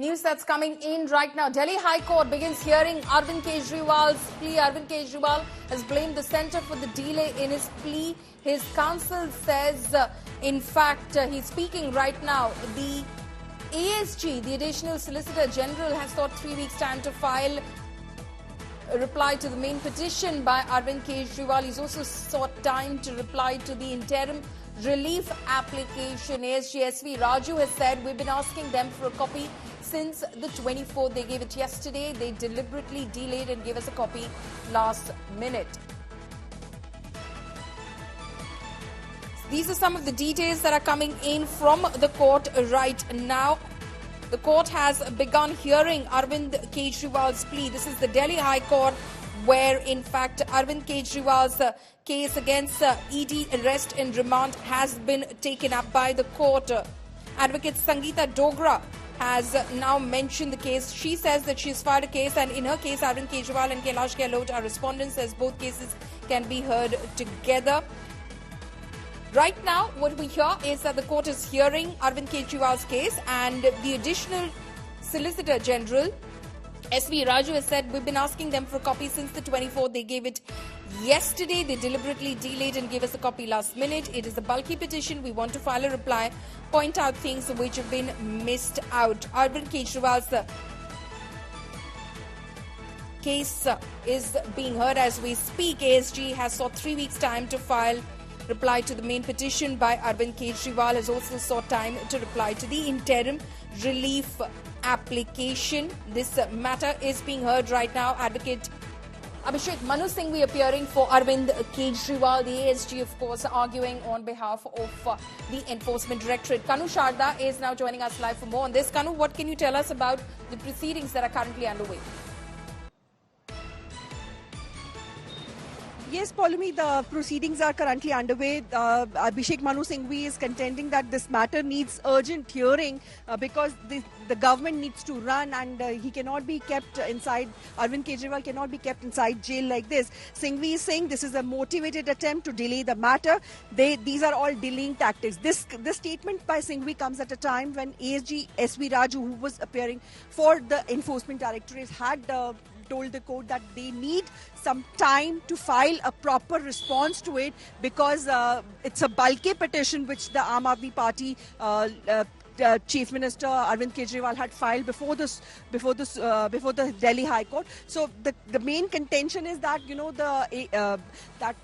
News that's coming in right now. Delhi High Court begins hearing Arvind Kejriwal's plea. Arvind Kejriwal has blamed the centre for the delay in his plea. His counsel says, in fact, he's speaking right now. The ASG, the Additional Solicitor General, has sought 3 weeks' time to file a reply to the main petition by Arvind Kejriwal. He's also sought time to reply to the interim relief application. SSV Raju has said, we've been asking them for a copy since the 24th. They gave it yesterday. They deliberately delayed and gave us a copy last minute. These are some of the details that are coming in from the court right now. The court has begun hearing Arvind Kejriwal's plea. This is the Delhi High Court, where in fact Arvind Kejriwal's case against ED arrest and remand has been taken up by the court. Advocate Sangeeta Dogra has now mentioned the case. She says that she's filed a case, and in her case Arvind Kejriwal and Kailash Gehlot are respondents, as both cases can be heard together. Right now, what we hear is that the court is hearing Arvind Kejriwal's case, and the Additional Solicitor General, SSV Raju, has said, we've been asking them for a copy since the 24th. They gave it yesterday. They deliberately delayed and gave us a copy last minute. It is a bulky petition. We want to file a reply, point out things which have been missed out. Arvind Kejriwal's case is being heard as we speak. ASG has sought 3 weeks' time to file reply to the main petition by Arvind Kejriwal. Has also sought time to reply to the interim relief application. This matter is being heard right now. Advocate Abhishek Manu Singhvi appearing for Arvind Kejriwal. The ASG, of course, arguing on behalf of the Enforcement Directorate. Kanu Sharda is now joining us live for more on this. Kanu, what can you tell us about the proceedings that are currently underway? Yes, Paulumi, the proceedings are currently underway. Abhishek Manu Singhvi is contending that this matter needs urgent hearing because the government needs to run, and he cannot be kept inside. Arvind Kejriwal cannot be kept inside jail like this. Singhvi is saying this is a motivated attempt to delay the matter. These are all delaying tactics. This statement by Singhvi comes at a time when ASG SSV Raju, who was appearing for the Enforcement Directorate, had told the court that they need some time to file a proper response to it because it's a bulky petition which the Aam Aadmi Party Chief Minister Arvind Kejriwal had filed before the Delhi High Court. So the main contention is that that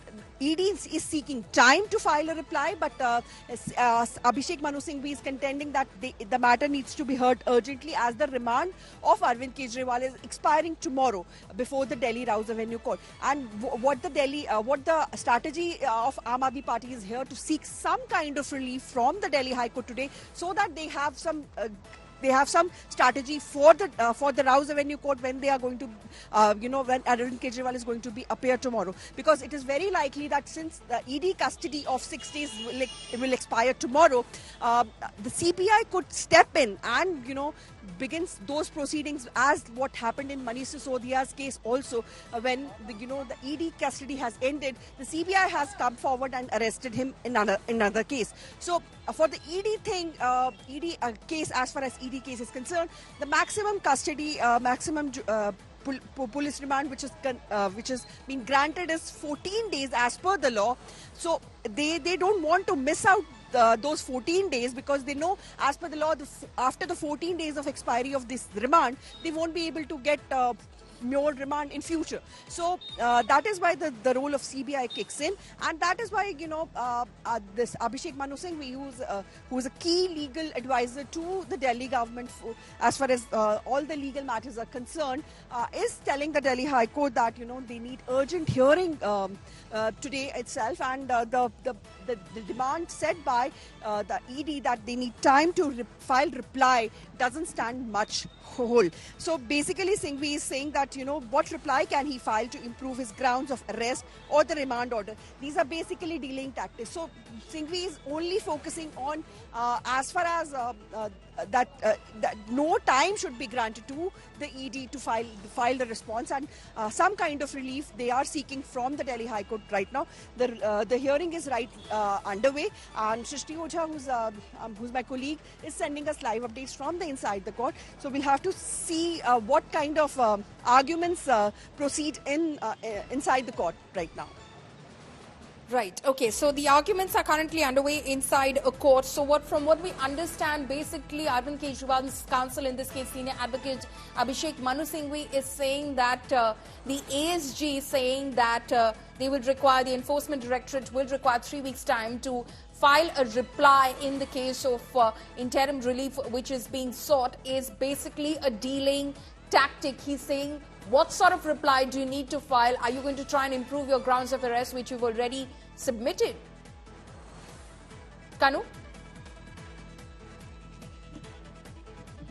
ED is seeking time to file a reply, but Abhishek Manu Singhvi is contending that the matter needs to be heard urgently as the remand of Arvind Kejriwal is expiring tomorrow before the Delhi Rouse Avenue Court. And what the strategy of Aam Aadmi Party is here to seek some kind of relief from the Delhi High Court today, so that they have some strategy for the Rouse Avenue Court when they are going to, when Arvind Kejriwal is going to be appear tomorrow. Because it is very likely that since the ED custody of 6 days will expire tomorrow, the CBI could step in and, begins those proceedings as what happened in Manish Sisodia's case also, when the ED custody has ended. The CBI has come forward and arrested him in another case. So for the ED thing, case, as far as ED case is concerned, the maximum custody, police remand which has been granted is 14 days as per the law. So they don't want to miss out those 14 days, because they know as per the law, after the 14 days of expiry of this remand, they won't be able to get more remand in future. So that is why the role of CBI kicks in, and that is why this Abhishek Manu Singhvi, who's a key legal advisor to the Delhi government as far as all the legal matters are concerned, is telling the Delhi High Court that they need urgent hearing today itself, and the demand set by the ED that they need time to file reply doesn't stand much hold. So basically Singhvi is saying that what reply can he file to improve his grounds of arrest or the remand order. These are basically delaying tactics. So Singhvi is only focusing on as far as that no time should be granted to the ED to file the response, and some kind of relief they are seeking from the Delhi High Court right now. The hearing is underway, and Shrishti Ojha, who's my colleague, is sending us live updates from the inside the court. So we'll have to see what kind of arguments proceed inside the court right now. Right. Okay. So the arguments are currently underway inside a court. So from what we understand, basically, Arvind Kejriwal's counsel, in this case, senior advocate Abhishek Manu Singhvi, is saying that the ASG is saying that they will require, the enforcement directorate will require 3 weeks' time to file a reply in the case of interim relief, which is being sought, is basically a dealing tactic. He's saying, what sort of reply do you need to file? Are you going to try and improve your grounds of arrest, which you've already submitted? Kanu?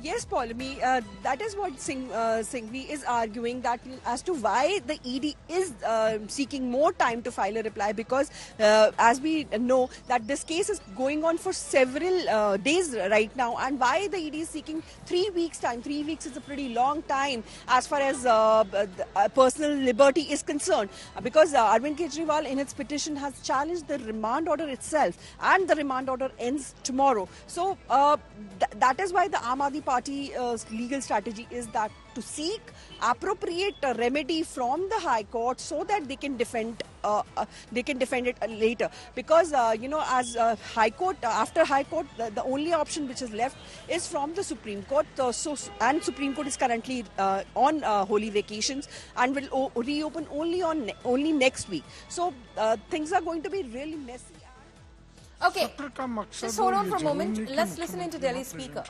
Yes, Paulami, that is what Singhvi is arguing, that as to why the ED is seeking more time to file a reply, because as we know that this case is going on for several days right now, and why the ED is seeking 3 weeks time. 3 weeks is a pretty long time as far as personal liberty is concerned, because Arvind Kejriwal in its petition has challenged the remand order itself, and the remand order ends tomorrow. So that is why the Aam Aadmi Party's legal strategy is that to seek appropriate remedy from the High Court so that they can defend it later. Because as High Court, after High Court, the only option which is left is from the Supreme Court. And Supreme Court is currently on holy vacations and will reopen only next week. So things are going to be really messy. Okay, just hold on for a moment. Let's listen into Delhi Speaker.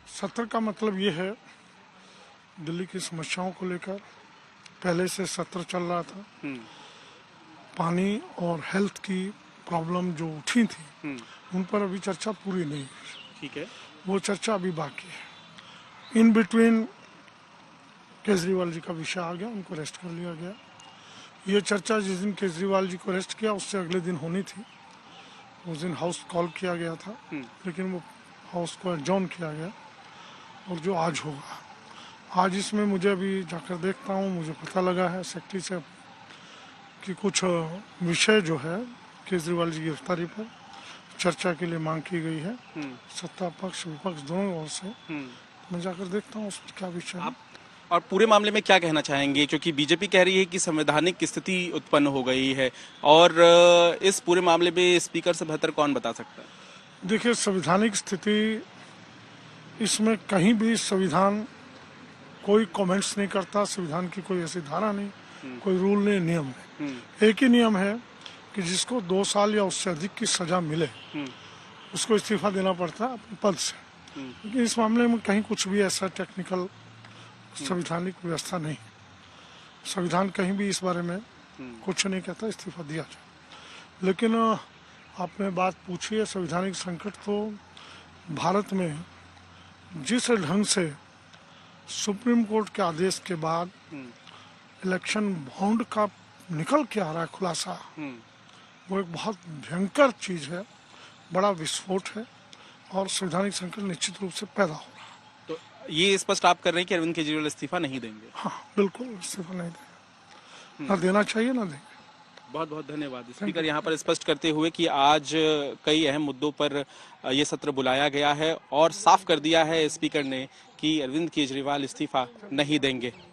सत्र का मतलब ये है, दिल्ली की समस्याओं को लेकर पहले से सत्र चल रहा था। पानी और हेल्थ की प्रॉब्लम जो उठी थी, उन पर अभी चर्चा पूरी नहीं हुई। ठीक है, वो चर्चा अभी बाकी है। इन बिटवीन केजरीवाल जी का विषय आ गया, उनको अरेस्ट कर लिया गया। ये चर्चा जिस दिन केजरीवाल जी को अरेस्ट किया, उससे अगले दिन होनी थी। उस दिन हाउस कॉल किया गया था, लेकिन वो हाउस को एडजॉर्न किया गया, और जो आज होगा, आज इसमें मुझे अभी जाकर देखता हूँ, मुझे पता लगा है सेक्रेटरी से कि कुछ विषय जो है केजरीवाल जी की गिरफ्तारी पर चर्चा के लिए मांग की गई है, सत्ता पक्ष विपक्ष दोनों ओर से। मैं जाकर देखता हूँ उस पर क्या विषय है। और पूरे मामले में क्या कहना चाहेंगे, क्योंकि बीजेपी कह रही है कि संवैधानिक स्थिति उत्पन्न हो गई है, और इस पूरे मामले में स्पीकर से बेहतर कौन बता सकता है? देखिए, संवैधानिक स्थिति, इसमें कहीं भी संविधान कोई कमेंट्स नहीं करता। संविधान की कोई ऐसी धारा नहीं, कोई रूल नहीं, नियम नहीं। एक ही नियम है कि जिसको 2 साल या उससे अधिक की सजा मिले, उसको इस्तीफा देना पड़ता है अपने पद से। लेकिन इस मामले में कहीं कुछ भी ऐसा टेक्निकल संवैधानिक व्यवस्था नहीं। संविधान कहीं भी इस बारे में कुछ नहीं कहता इस्तीफा दिया जाए। लेकिन आपने बात पूछी है संवैधानिक संकट, तो भारत में जिस ढंग से सुप्रीम कोर्ट के आदेश के बाद इलेक्शन बॉन्ड का निकल के आ रहा है खुलासा, वो एक बहुत भयंकर चीज है, बड़ा विस्फोट है, और संवैधानिक संकट निश्चित रूप से पैदा हो रहा है। तो ये स्पष्ट आप कर रहे हैं कि अरविंद केजरीवाल इस्तीफा नहीं देंगे? हाँ, बिल्कुल इस्तीफा नहीं देंगे, ना देना चाहिए ना देंगे। बहुत बहुत धन्यवाद। स्पीकर यहाँ पर स्पष्ट करते हुए कि आज कई अहम मुद्दों पर ये सत्र बुलाया गया है, और साफ कर दिया है स्पीकर ने कि अरविंद केजरीवाल इस्तीफा नहीं देंगे।